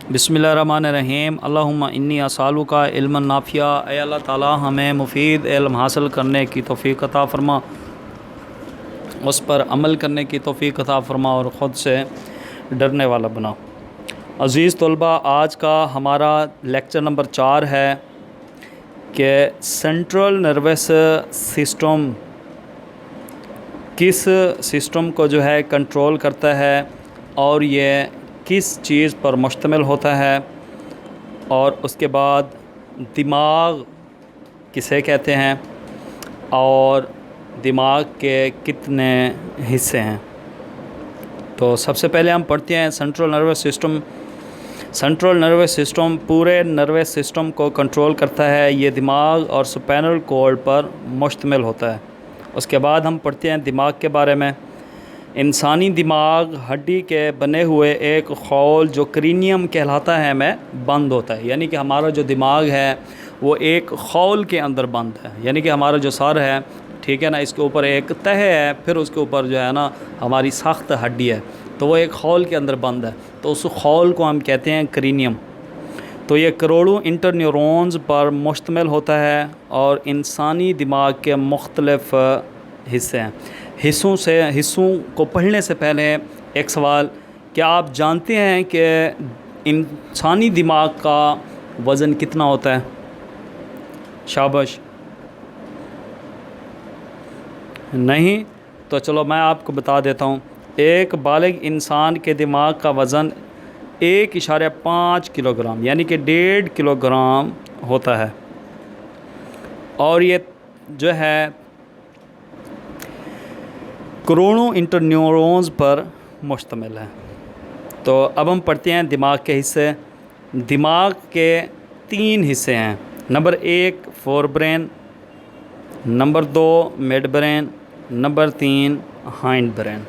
बिस्मिल्लाहिर्रहमानिर्रहीम। अल्लाहुम्मा इन्नी अस्अलुका इल्मन नाफिया। ऐ अल्लाह ताला हमें मुफीद इल्म हासिल करने की तौफ़ीक़ अता फ़रमा, उस पर अमल करने की तौफ़ीक़ अता फ़रमा और ख़ुद से डरने वाला बना। अज़ीज़ तलबा, आज का हमारा लेक्चर नंबर 4 है कि सेंट्रल नर्वस सिस्टम किस सिस्टम को जो है कंट्रोल करता है और ये किस चीज़ पर मुश्तमिल होता है, और उसके बाद दिमाग किसे कहते हैं और दिमाग के कितने हिस्से हैं। तो सबसे पहले हम पढ़ते हैं central nervous system. Central nervous system पूरे नर्वस सिस्टम को कंट्रोल करता है। ये दिमाग और स्पाइनल कॉर्ड पर मुश्तमिल होता है। उसके बाद हम पढ़ते हैं दिमाग के बारे में। इंसानी दिमाग हड्डी के बने हुए एक खौल जो क्रीनियम कहलाता है में बंद होता है। यानी कि हमारा जो दिमाग है वो एक खौल के अंदर बंद है। यानी कि हमारा जो सर है, ठीक है ना, इसके ऊपर एक तह है, फिर उसके ऊपर जो है ना हमारी सख्त हड्डी है, तो वो एक खौल के अंदर बंद है। तो उस खौल को हम कहते हैं क्रीनियम। तो ये करोड़ों इंटरन्यूरॉन्स पर मुश्तमिल होता है और इंसानी दिमाग के मुख्तलिफ़ हिस्से हैं। हिस्सों को पढ़ने से पहले एक सवाल, क्या आप जानते हैं कि इंसानी दिमाग का वज़न कितना होता है? शाबाश। नहीं? तो चलो मैं आपको बता देता हूँ। एक बालिग इंसान के दिमाग का वज़न 1.5 किलोग्राम यानी कि 1.5 किलोग्राम होता है, और ये जो है करोड़ों इंटरन्यूरॉन्स पर मुश्तमिल है। तो अब हम पढ़ते हैं दिमाग के हिस्से। दिमाग के 3 हिस्से हैं। Number 1 fore brain, number 2 mid brain, number 3 hind brain.